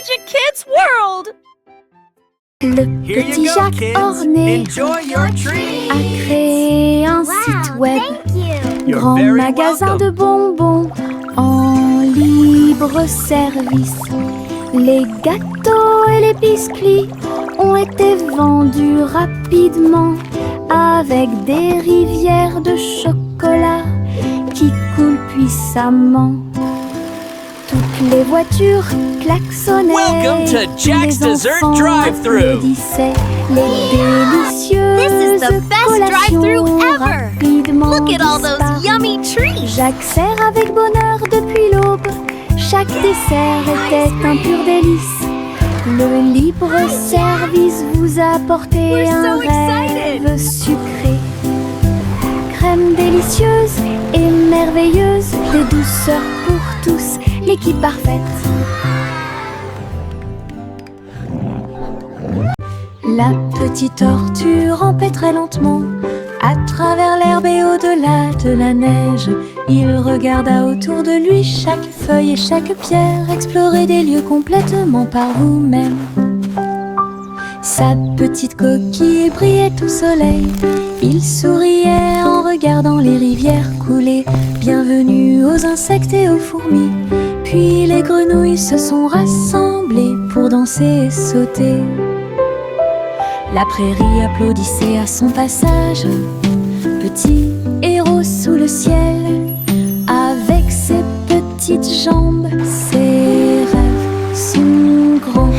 Magic Kids World! Le petit Jacques orné a créé un site web, grand magasin de bonbons en libre service. Les gâteaux et les biscuits ont été vendus rapidement avec des rivières de chocolat qui coulent puissamment. Toutes les voitures klaxonnaient, Welcome to Jack's les Dessert enfants Drive-Thru. applaudissaient, les délicieuses This is the best drive-thru collations ever. rapidement Look at all those disparues. yummy treats! Jacques sert avec bonheur depuis l'aube. Chaque dessert était un pur délice. Le libre service vous a apporté We're un so excited. rêve sucré. Crème délicieuse et merveilleuse, des douceurs pour tous, l'équipe parfaite. La petite tortue rampait très lentement à travers l'herbe et au-delà de la neige. Il regarda autour de lui chaque feuille et chaque pierre, explorer des lieux complètement par vous-même. Sa petite coquille brillait au soleil. Il souriait en regardant les rivières couler. Bienvenue aux insectes et aux fourmis. Puis les grenouilles se sont rassemblées pour danser et sauter. La prairie applaudissait à son passage. Petit héros sous le ciel, avec ses petites jambes, ses rêves sont grands.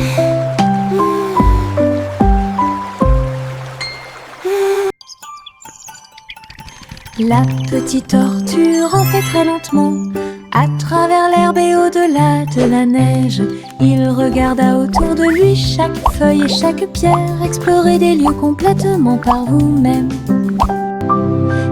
La petite tortue rampait très lentement à travers l'herbe et au-delà de la neige. Il regarda autour de lui chaque feuille et chaque pierre, explorer des lieux complètement par vous-même.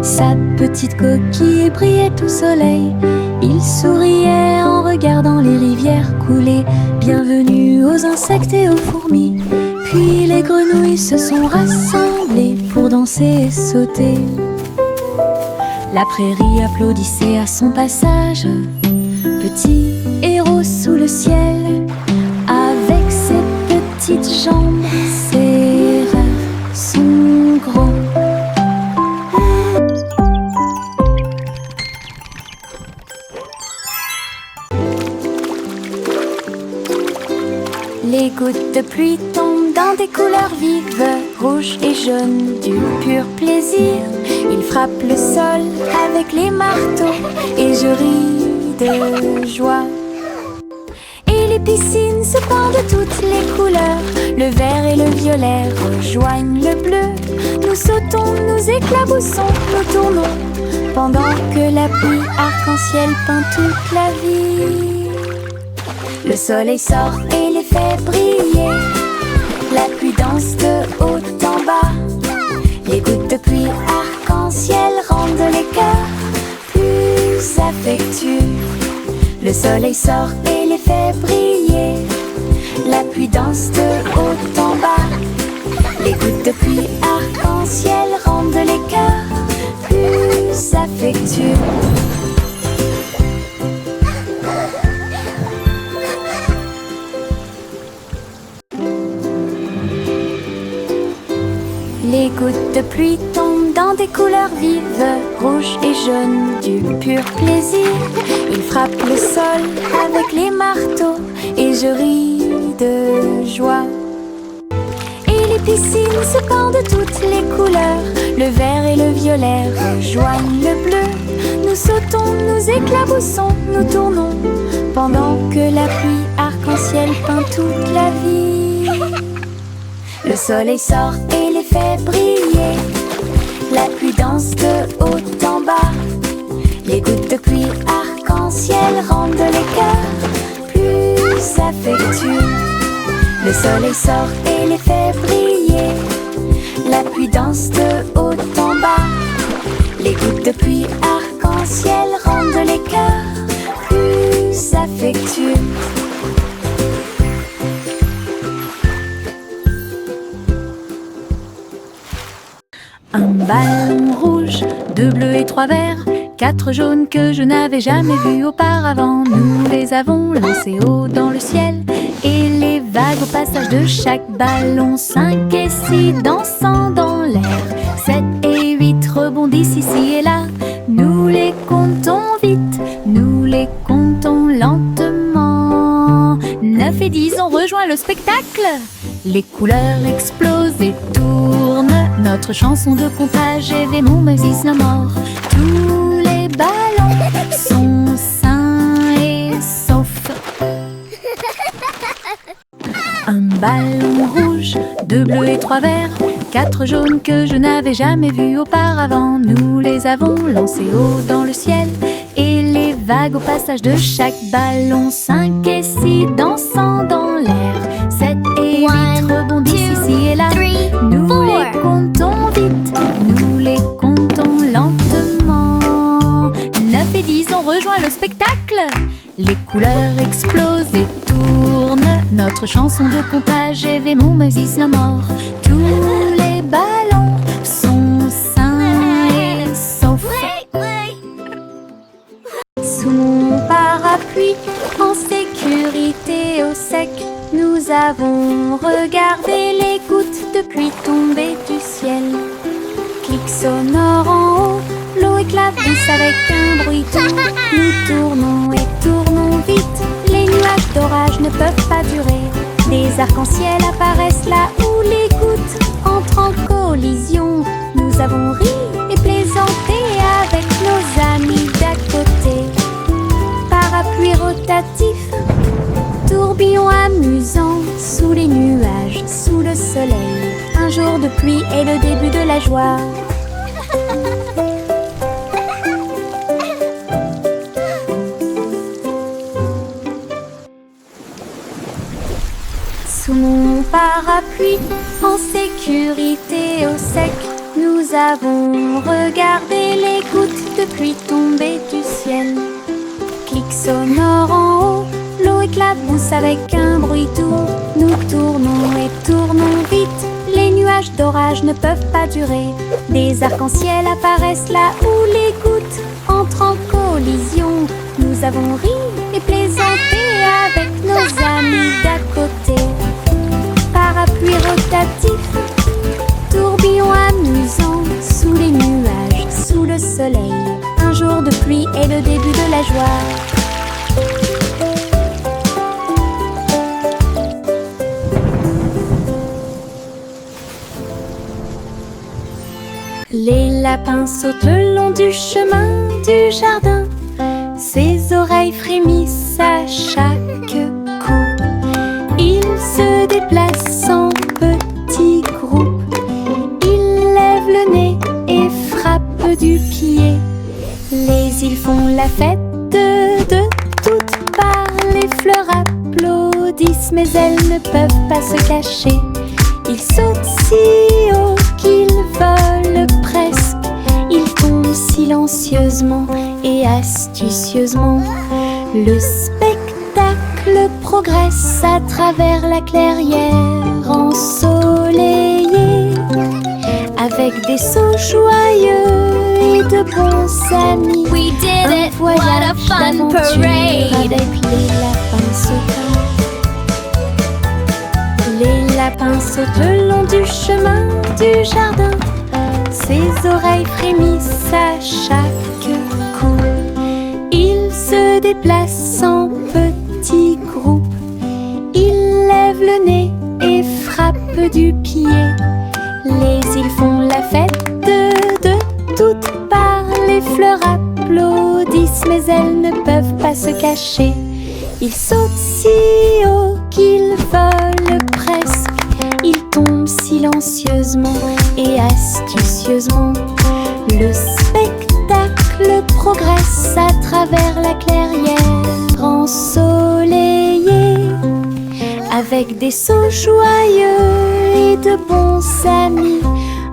Sa petite coquille brillait au soleil. Il souriait en regardant les rivières couler. Bienvenue aux insectes et aux fourmis. Puis les grenouilles se sont rassemblées pour danser et sauter. La prairie applaudissait à son passage. Petit héros sous le ciel, avec ses petites jambes, ses rêves sont grands. Les gouttes de pluie tombent dans des couleurs vives, rouges et jaunes, du pur plaisir. Il frappe le sol avec les marteaux et je ris de joie. Et les piscines se pendent de toutes les couleurs. Le vert et le violet rejoignent le bleu. Nous sautons, nous éclaboussons, nous tournons, pendant que la pluie arc-en-ciel peint toute la vie. Le soleil sort et les fait briller. La pluie danse de haut en bas. Les gouttes de pluie arc-en-ciel rendent les cœurs plus affectueux. Le soleil sort et les fait briller. La pluie danse de haut en bas. Les gouttes de pluie arc-en-ciel rendent les cœurs plus affectueux. Les gouttes de pluie tombent dans des couleurs vives, rouges et jaunes, du pur plaisir. Ils frappent le sol avec les marteaux et je ris de joie. Et les piscines se pendent de toutes les couleurs. Le vert et le violet rejoignent le bleu. Nous sautons, nous éclaboussons, nous tournons, pendant que la pluie arc-en-ciel peint toute la vie. Le soleil sort et les fait briller. La pluie danse de haut en bas. Les gouttes de pluie arc-en-ciel rendent les cœurs plus affectueux. Le soleil sort et les fait briller. La pluie danse de haut en bas. Les gouttes de pluie arc-en-ciel rendent les cœurs plus affectueux. Un ballon rouge, 2 bleus et 3 verts, 4 jaunes que je n'avais jamais vus auparavant. Nous les avons lancés haut dans le ciel et les vagues au passage de chaque ballon. 5 et 6 dansant dans l'air. 7 et 8 rebondissent ici et là. Nous les comptons vite, nous les comptons lentement. 9 et 10 ont rejoint le spectacle. Les couleurs explosent et tournent. Notre chanson de comptage est des mots Moses no more. Tous les ballons sont sains et saufs. Un ballon rouge, 2 bleus et 3 verts, 4 jaunes que je n'avais jamais vus auparavant. Nous les avons lancés haut dans le ciel et les vagues au passage de chaque ballon. 5 et 6 dansant dans l'air. 7 et 8 rebondissent ici et là. Nous les comptons vite, nous les comptons lentement. 9 et 10 ont rejoint le spectacle. Les couleurs explosent et tournent. Notre chanson de comptage est des mots Moses no more. Tous les ballons sont sains et saufs. Sous mon parapluie, en sécurité au sec, nous avons regardé les gouttes de pluie tomber du ciel. Clic sonore en haut, l'eau éclabousse avec un bruit doux. Nous tournons et tournons vite, les nuages d'orage ne peuvent pas durer. Des arcs-en-ciel apparaissent là où les gouttes entrent en collision. Nous avons ri et plaisanté avec nos amis d'à côté. Parapluie rotatif, tourbillon amusant, sous les nuages, sous le soleil. Un jour de pluie est le début de la joie. Sous mon parapluie, en sécurité au sec, nous avons regardé les gouttes de pluie tomber du ciel. Clic sonore en haut, l'eau éclabousse avec un bruit doux. Nous tournons et tournons vite, les nuages d'orage ne peuvent pas durer. Des arcs-en-ciel apparaissent là où les gouttes entrent en collision. Nous avons ri et plaisanté avec nos amis d'à côté. Parapluie rotatif, tourbillon amusant, sous les nuages, sous le soleil. Un jour de pluie est le début de la joie. Les lapins sautent le long du chemin du jardin. Ses oreilles frémissent à chaque coup. Ils se déplacent en petits groupes. Ils lèvent le nez et frappent du pied. Les îles font la fête de toutes parts. Les fleurs applaudissent, mais elles ne peuvent pas se cacher. Ils sautent si haut qu'ils volent presque. Ils tombent silencieusement et astucieusement. Le spectacle progresse à travers la clairière ensoleillée, avec des sauts joyeux et de bons amis. We did Un it! What a voyage fun d'aventure parade! avec les lapins sautants. Les lapins sautent le long du chemin du jardin. Ses oreilles frémissent à chaque coup. Ils se déplacent en petits groupes. Ils lèvent le nez et frappent du pied. Les îles font la fête de toutes parts. Les fleurs applaudissent, mais elles ne peuvent pas se cacher. Ils sautent si haut qu'ils volent presque. Ils tombent silencieusement et astucieusement. Le spectacle progresse à travers la clairière ensoleillée, avec des sauts joyeux et de bons amis.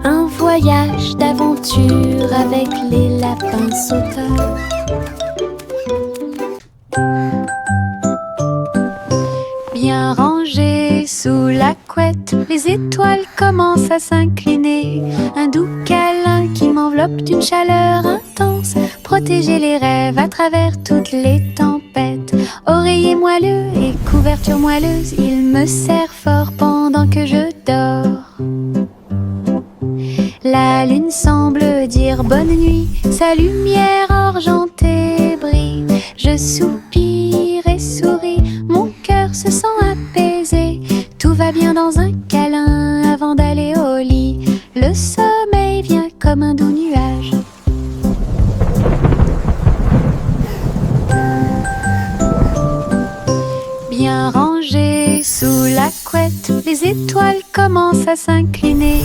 Un voyage d'aventure avec les lapins sauteurs. Bien rangés sous la couette, les étoiles commencent à s'incliner. Un doux câlin qui m'enveloppe d'une chaleur intense. Protéger les rêves à travers toutes les tempêtes. Oreiller moelleux, écoute couverture moelleuse, il me serre fort pendant que je dors. La lune semble dire bonne nuit, sa lumière argentée brille. Je soupire et souris, mon cœur se sent apaisé. Tout va bien dans un câlin avant d'aller au lit. Le sommeil vient comme un doux nuage. Bien rangé sous la couette, les étoiles commencent à s'incliner.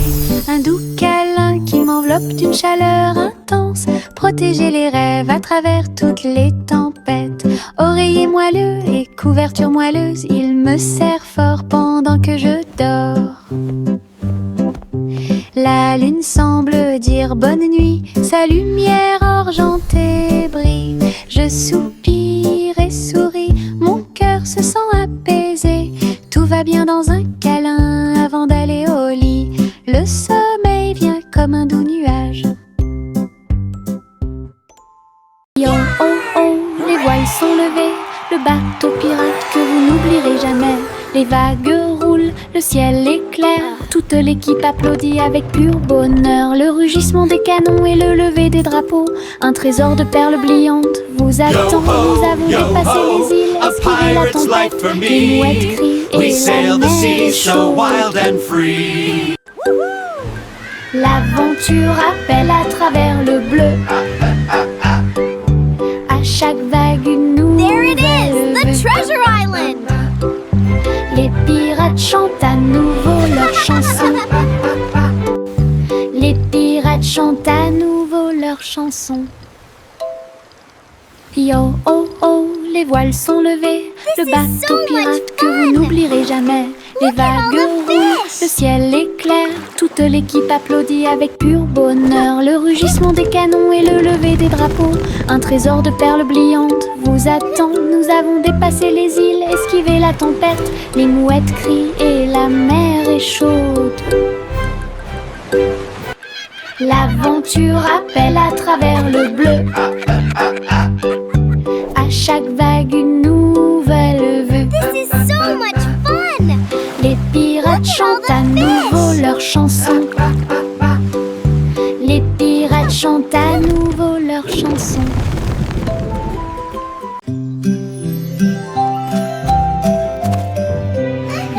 Un doux câlin qui m'enveloppe d'une chaleur intense. Protéger les rêves à travers toutes les tempêtes. Oreiller moelleux et couverture moelleuse, il me serre fort pendant que je dors. La lune semble dire bonne nuit, sa lumière argentée brille. Je soupire et souris, mon cœur se sent apaisé. Tout va bien dans un câlin avant d'aller au lit. Le sommeil vient comme un doux nuage. Yo, oh, oh, les voiles sont levées, le bateau pirate que vous n'oublierez jamais. Les vagues roulent, le ciel est clair, toute l'équipe applaudit avec pur bonheur. Le rugissement des canons et le lever des drapeaux, un trésor de perles brillantes vous attend. Nous avons dépassé les îles, esquivé la tempête, les mouettes crient et la mer est chaude. L'aventure appelle à travers le bleu. À chaque vague une There it nouvelle is, the vue. treasure island. Les pirates chantent à nouveau leur chanson. Les pirates chantent à nouveau leur chanson. Yo, oh, oh, les voiles sont levées. Le is bateau so much pirate que fun. vous n'oublierez jamais. Les Look at all vagues the roulent, fish. le ciel est clair. Toute l'équipe applaudit avec pur bonheur. Le rugissement des canons et le lever des drapeaux, un trésor de perles brillantes vous attend. Nous avons dépassé les îles, esquivé la tempête. Les mouettes crient et la mer est chaude. L'aventure appelle à travers le bleu. À chaque vague une nouvelle vue. This is so much fun. Les pirates chantent à nouveau leur chanson. Les pirates chantent à nouveau leur chanson.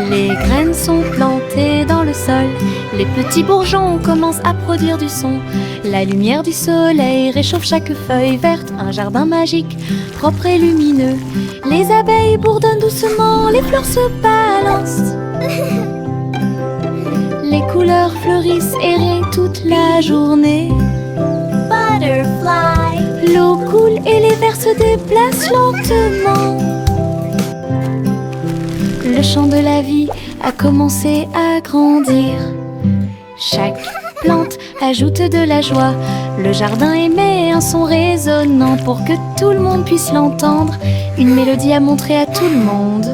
Les graines sont plantées dans le sol. Les petits bourgeons commencent à produire du son. La lumière du soleil réchauffe chaque feuille verte. Un jardin magique, propre et lumineux. Les abeilles bourdonnent doucement, les fleurs se balancent. Les couleurs fleurissent et rient toute la journée. Butterfly. L'eau coule et les vers se déplacent lentement. Le chant de la vie a commencé à grandir. Chaque plante ajoute de la joie. Le jardin émet un son résonnant pour que tout le monde puisse l'entendre. Une mélodie à montrer à tout le monde.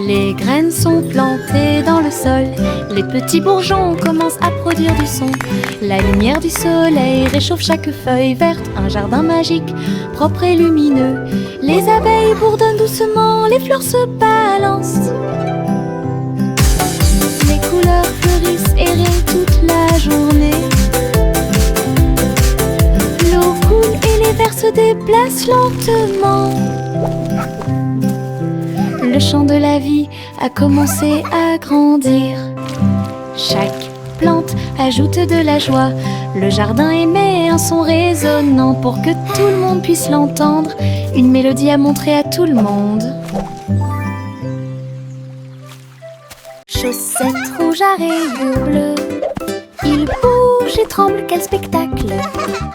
Les graines sont plantées dans le sol. Les petits bourgeons commencent à produire du son. La lumière du soleil réchauffe chaque feuille verte. Un jardin magique, propre et lumineux. Les abeilles bourdonnent doucement, les fleurs se balancent. Les couleurs fleurissent et rient toute la journée. L'eau coule et les vers se déplacent lentement. Le chant de la vie a commencé à grandir. Chaque plante ajoute de la joie. Le jardin émet un son résonnant pour que tout le monde puisse l'entendre. Une mélodie à montrer à tout le monde. Chaussettes rouges à rayures bleues, il bouge et tremble, quel spectacle!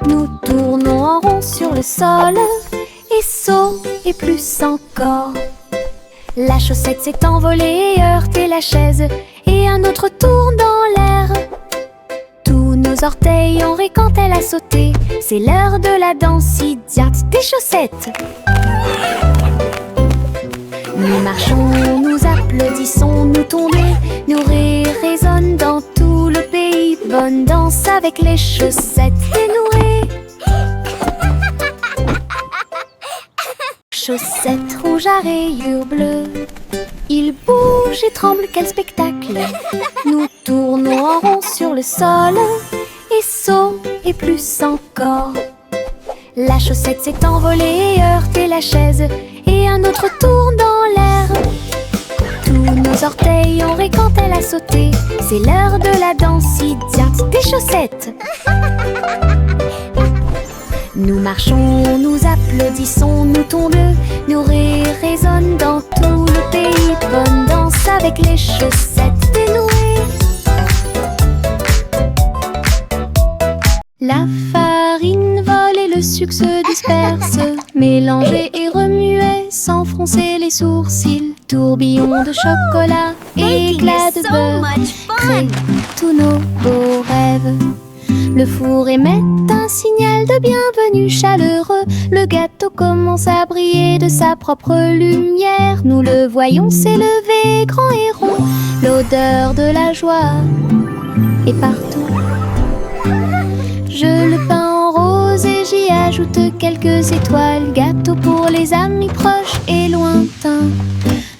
Nous tournons en rond sur le sol, et saut et plus encore. La chaussette s'est envolée et heurté la chaise, et un autre tourne dans l'air. Tous nos orteils ont ri quand elle a sauté. C'est l'heure de la danse idiote des chaussettes. Nous marchons, nous applaudissons, nous tombons, nos rires résonnent dans tout le pays. Yvonne danse avec les chaussettes dénouées. Chaussettes rouges à rayures bleues. Il bouge et tremble, quel spectacle! Nous tournons en rond sur le sol et saut et plus encore. La chaussette s'est envolée et heurté la chaise et un autre tourne dans l'air. Tous nos orteils ont ri quand elle a sauté. C'est l'heure de la danse idiote des chaussettes. Nous marchons, nous applaudissons, nous tombons, nos rires résonnent dans tout le pays. Bonne danse avec les chaussettes dénouées. La farine vole et le sucre se disperse, mélangé et remué sans froncer les sourcils. Tourbillon de chocolat, éclat de beurre, créent tous nos beaux rêves. Le four émet un signal de bienvenue chaleureux. Le gâteau commence à briller de sa propre lumière. Nous le voyons s'élever grand et rond. L'odeur de la joie est partout. Je le peins en rose et j'y ajoute quelques étoiles. Gâteau pour les amis proches et lointains.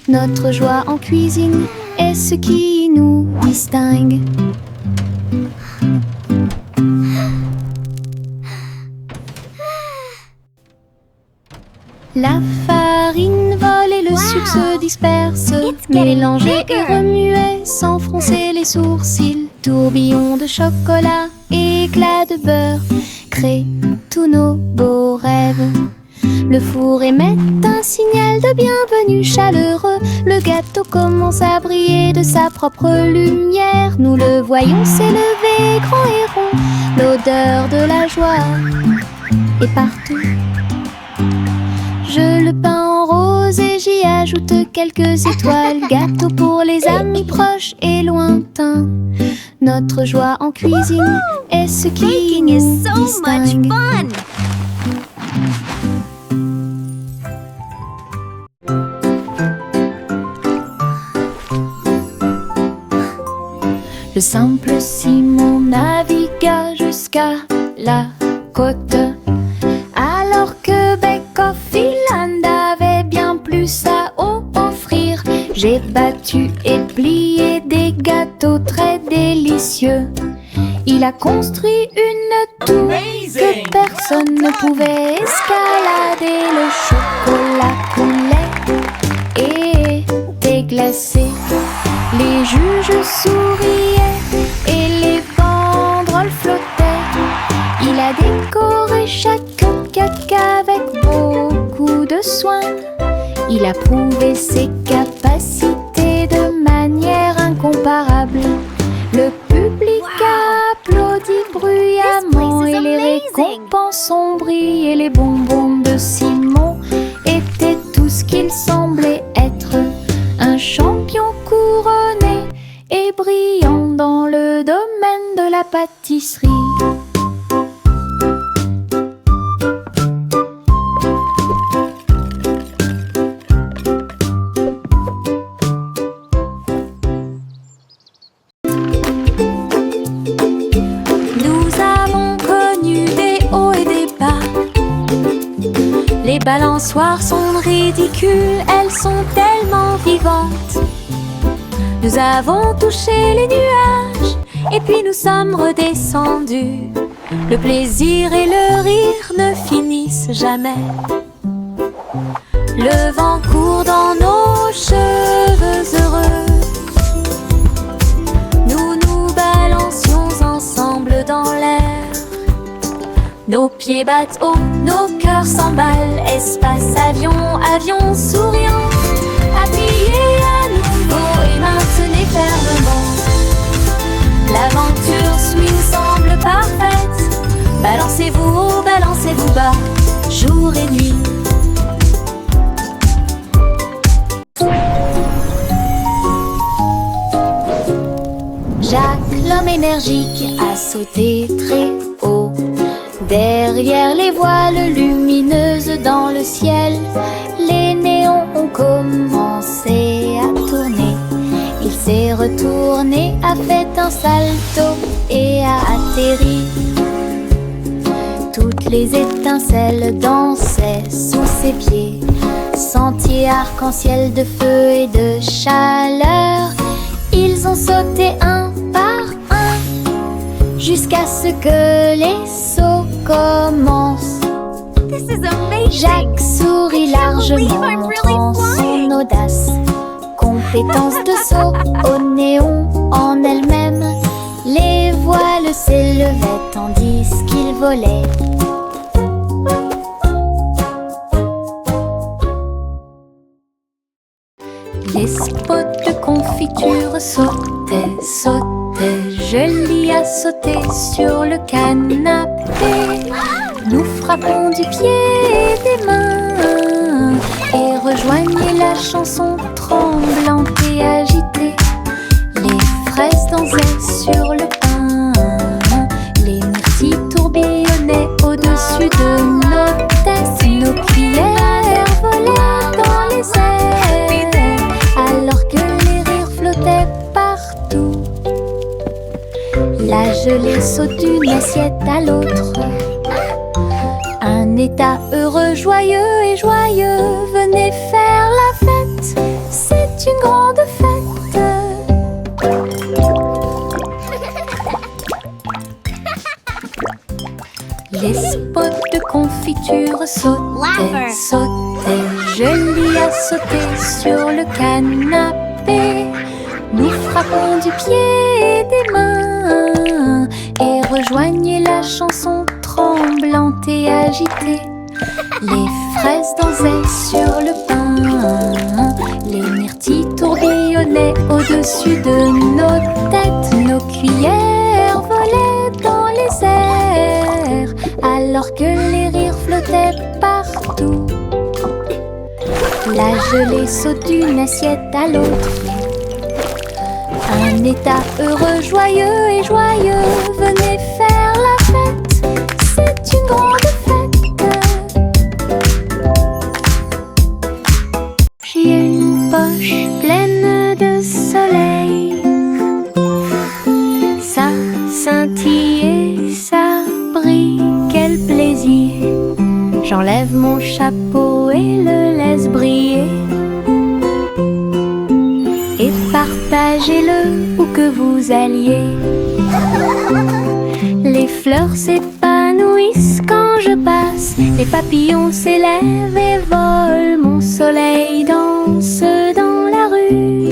Notre joie en cuisine est ce qui nous distingue. La farine vole et le sucre se disperse, mélangé et remué sans froncer les sourcils. Tourbillon de chocolat, éclat de beurre, créent tous nos beaux rêves. Le four émet un signal de bienvenue chaleureux. Le gâteau commence à briller de sa propre lumière. Nous le voyons s'élever grand et rond. L'odeur de la joie est partout. Je le peins en rose et j'y ajoute quelques étoiles. Gâteau pour les amis proches et lointains. Notre joie en cuisine est ce qui nous distingue. Le simple Simon navigua jusqu'à la côte, alors que Beck-Off Island avait bien plus à offrir. J'ai battu et plié des gâteaux très délicieux. Il a construit une tour que personne ne pouvait escalader. Le chocolat coulait et était glacé. Les juges souriaient et les banderoles flottaient. Il a décoré chaque cupcake avec beaucoup de soin. Il a prouvé ses capacités de manière incomparable. Le public a applaudi bruyamment et les récompenses ont brillé. Les bonbons de Simon étaient tout ce qu'il semblait être. Un champion couronné et brillant dans le domaine de la pâtisserie. Nous avons connu des hauts et des bas. Les balançoires sont ridicules, elles sont tellement vivantes. Nous avons touché les nuages et puis nous sommes redescendus. Le plaisir et le rire ne finissent jamais. Le vent court dans nos cheveux heureux. Nous nous balancions ensemble dans l'air. Nos pieds battent haut, nos cœurs s'emballent. Espace, avion, avion souriant. Appuyez à nouveau et maintenez fermement. L'aventure nous semble parfaite. Balancez-vous haut, balancez-vous bas, jour et nuit. Jacques, l'homme énergique, a sauté très haut. Derrière les voiles lumineuses dans le ciel, les néons ont commencé à tourner. Il s'est retourné, a fait un salto et a atterri. Toutes les étincelles dansaient sous ses pieds. Sentier arc-en-ciel de feu et de chaleur. Ils ont sauté un par un jusqu'à ce que les sauts commencent. Jacques sourit largement, montrant son audace. Compétence de saut au néon en elle-même. Les voiles s'élevaient tandis qu'il volait. Les spots de confiture sautaient, sautaient. Jolie a sauté sur le canapé. Nous frappons du pied et des mains et rejoignez la chanson tremblante et agitée. Les fraises dansaient sur le pain. Les myrtilles tourbillonnaient au-dessus de nos têtes. Nos cuillères volaient dans les airs alors que les rires flottaient partout. La gelée saute d'une assiette à l'autre. Un état heureux, joyeux et joyeux. Venez faire la fête, c'est une grande fête. Les spots de confiture sautaient, sautaient. Jolie a sauté sur le canapé. Nous frappons du pied et des mains et rejoignez la chanson tremblante et agitée. Les fraises dansaient sur le pain. Les myrtilles tourbillonnaient au-dessus de nos têtes. Nos cuillères volaient dans les airs alors que les rires flottaient partout. La gelée saute d'une assiette à l'autre. Un état heureux, joyeux et joyeux. Venez faire la fête, c'est une grande fête. J'ai une poche pleine de soleil. Ça scintille et ça brille, quel plaisir. J'enlève mon chapeau et le laisse briller. Et partagez-le où que vous alliez. Les fleurs s'épanouissent quand je passe. Les papillons s'élèvent et volent. Mon soleil danse dans la rue.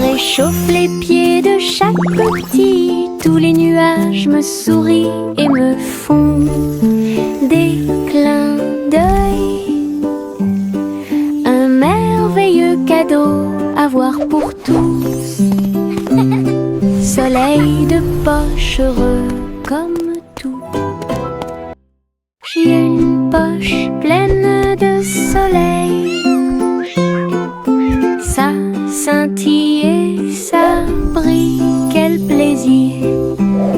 Réchauffe les pieds de chaque petit. Tous les nuages me sourient et me font des clins d'œil. Un merveilleux cadeau à voir pour tous. Soleil de poche heureux comme tout. J'ai une poche pleine de soleil. Ça scintille et ça brille, quel plaisir.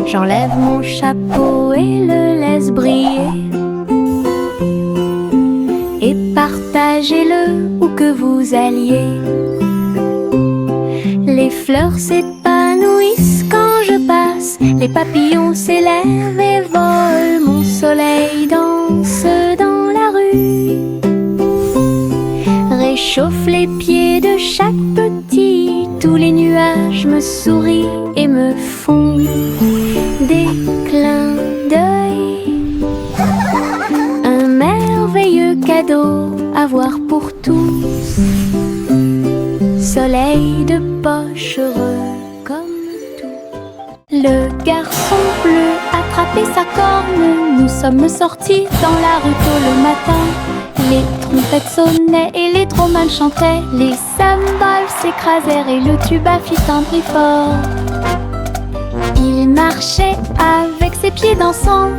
J'enlève mon chapeau et le laisse briller. Et partagez-le où que vous alliez. Les fleurs s'épanouissent quand je passe. Les papillons s'élèvent et volent. Mon soleil danse dans la rue. Réchauffe les pieds de chaque petit. Tous les nuages me sourient et me font des clins d'œil. Un merveilleux cadeau à voir pour tous. Soleil de poche heureux comme tout. Le garçon bleu attrapait sa corne. Nous sommes sortis dans la rue tôt le matin. Les trompettes sonnaient et les trommanes chantaient. Les cymbales s'écrasèrent et le tuba fit un bruit fort. Il marchait avec ses pieds dansants.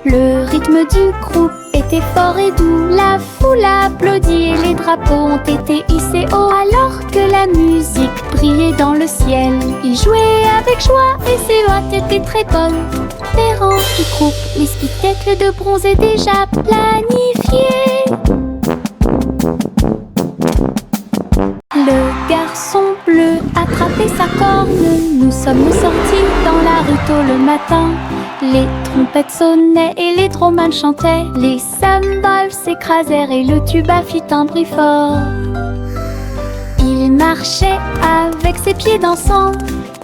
Le rythme du groupe était fort et doux. La foule applaudit et les drapeaux ont été hissés haut. Alors que la musique brillait dans le ciel, il jouait avec joie et ses hôtes étaient très bonnes. Les rangs du groupe, les spectacles de bronze est déjà planifiés. Le garçon bleu et sa corne. Nous sommes sortis dans la rue tôt le matin. Les trompettes sonnaient et les dromans chantaient. Les cymbales s'écrasèrent et le tuba fit un bruit fort. Il marchait avec ses pieds dansants.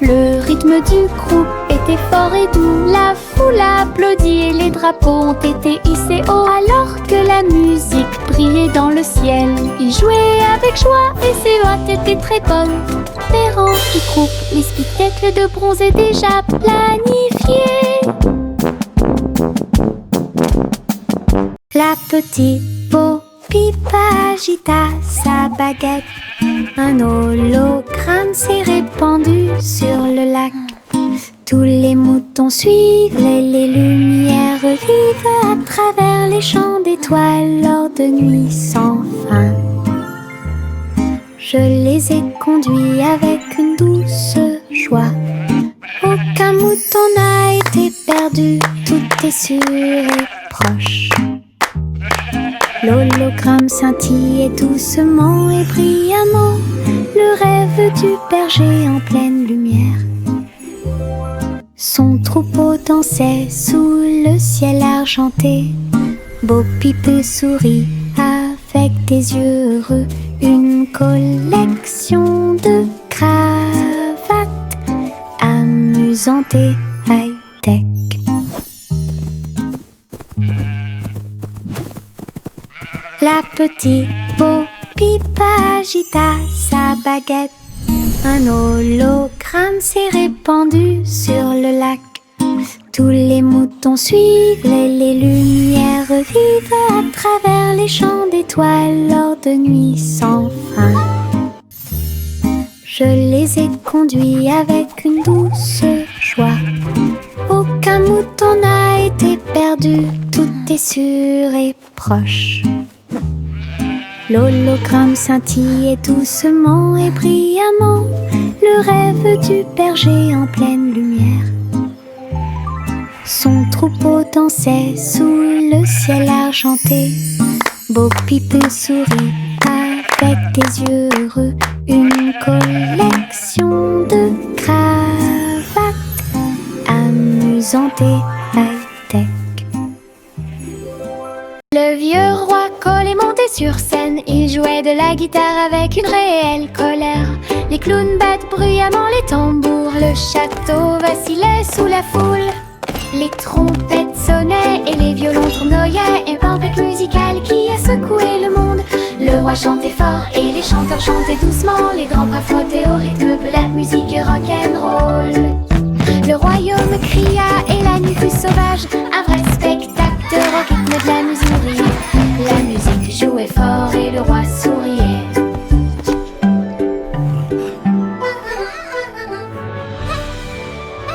Le rythme du groupe était fort et doux. La foule applaudit et les drapeaux ont été hissés haut. Alors que la musique brillait dans le ciel, il jouait avec joie et ses hôtes étaient très bonnes. Les rangs du groupe, les spectacles de bronze étaient déjà planifiés. La petite Bo Peep agita sa baguette. Un hologramme s'est répandu sur le lac. Tous les moutons suivaient les lumières vives à travers les champs d'étoiles lors de nuits sans fin. Je les ai conduits avec une douce joie. Aucun mouton n'a été perdu, tout est sûr et proche. L'hologramme scintillait doucement et brillamment, le rêve du berger en pleine lumière. Son troupeau dansait sous le ciel argenté. Bo Peep sourit avec des yeux heureux. Une collection de cravates amusantes et high-tech. La petite Bo Peep agita sa baguette. Un hologramme s'est répandu sur le lac. Tous les moutons suivaient les lumières vives à travers les champs d'étoiles lors de nuits sans fin. Je les ai conduits avec une douce joie. Aucun mouton n'a été perdu, tout est sûr et proche. L'hologramme scintillait doucement et brillamment, le rêve du berger en pleine lumière. Son troupeau dansait sous le ciel argenté. Bo Peep sourit avec des yeux heureux. Une collection de cravates amusantes et high-tech. Le vieux roi Cole est monté sur scène. Il jouait de la guitare avec une réelle colère. Les clowns battent bruyamment les tambours. Le château vacillait sous la foule. Les trompettes sonnaient et les violons tournoyaient. Un tempête musicale qui a secoué le monde. Le roi chantait fort et les chanteurs chantaient doucement. Les grands bras flottaient au rythme de la musique rock'n'roll. Le royaume cria et la nuit fut sauvage. Un vrai spectacle de rock, rythme de la musique. La musique jouait fort et le roi souriait.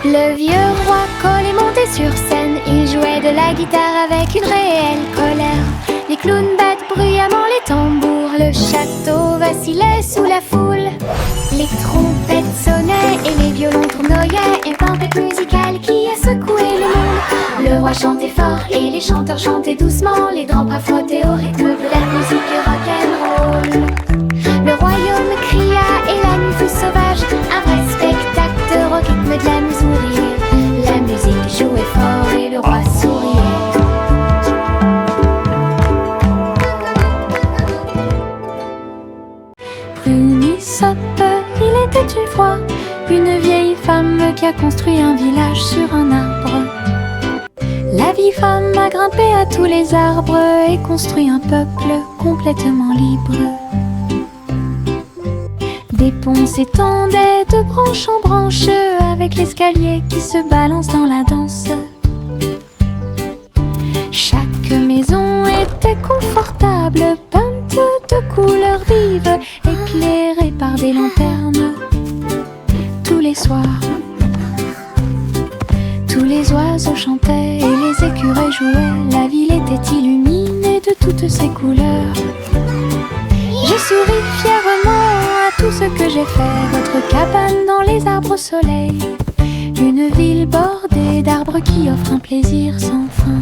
Le vieux roi Cole est monté sur scène. Il jouait de la guitare avec une réelle colère. Les clowns battent bruyamment les tambours. Le château vacillait sous la foule. Les trompettes sonnaient et les violons tournoyaient. Une tempête musicale qui a secoué le monde. Le roi chantait fort et les chanteurs chantaient doucement. Les grands bras flottaient au rythme de la musique rock'n'roll. Le royaume cria et la nuit fut sauvage. Un vrai spectacle de rock, rythme de la musique. La musique jouait fort et le roi souriait. Brunissop, il était une fois une vieille femme qui a construit un village sur un arbre. La vieille femme a grimpé à tous les arbres et construit un peuple complètement libre. Des ponts s'étendaient de branche en branche avec l'escalier qui se balance dans la danse. Chaque maison était confortable, peinte de couleurs vives, éclairée par des lanternes. Tous les soirs, tous les oiseaux chantaient et les écureuils jouaient. La ville était illuminée de toutes ses couleurs. J'ai souri fièrement à tout ce que j'ai fait. Votre cabane dans les arbres au soleil. Une ville bordée d'arbres qui offre un plaisir sans fin.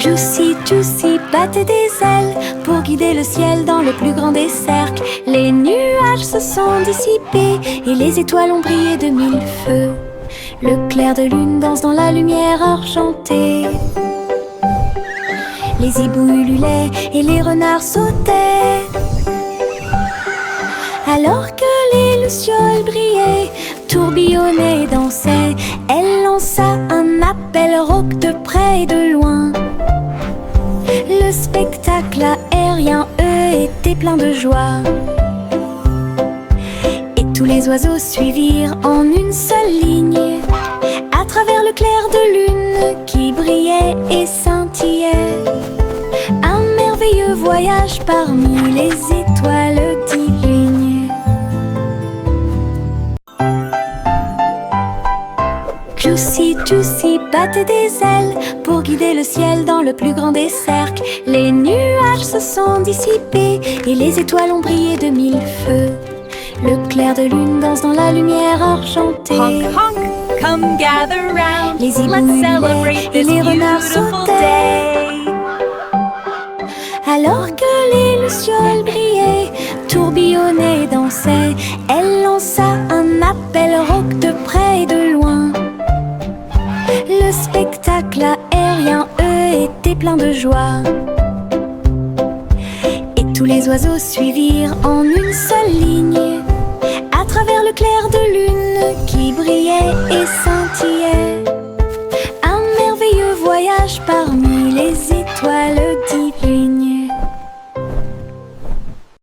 Juicy, Juicy battait des ailes pour guider le ciel dans le plus grand des cercles. Les nuages se sont dissipés et les étoiles ont brillé de mille feux. Le clair de lune danse dans la lumière argentée. Les hiboux ululaient et les renards sautaient. Alors que les lucioles brillaient, tourbillonnaient et dansaient, elle lança un appel rauque de près et de loin. Le spectacle aérien, eux, était plein de joie. Et tous les oiseaux suivirent en une seule ligne, à travers le clair de lune qui brillait et scintillait. Un merveilleux voyage parmi les étoiles divines. Juicy, Juicy battait des ailes pour guider le ciel dans le plus grand des cercles. Les nuages se sont dissipés et les étoiles ont brillé de mille feux. Le clair de lune danse dans la lumière argentée. Honk, honk, come gather round. Les hiboux Let's ululaient celebrate et this les renards beautiful sautaient. day. Alors que les lucioles brillaient, tourbillonnaient et dansaient, elle lança un appel rauque de près et de loin. Le spectacle aérien, eux, était plein de joie. Et tous les oiseaux suivirent en une seule ligne, à travers le clair de lune qui brillait et scintillait.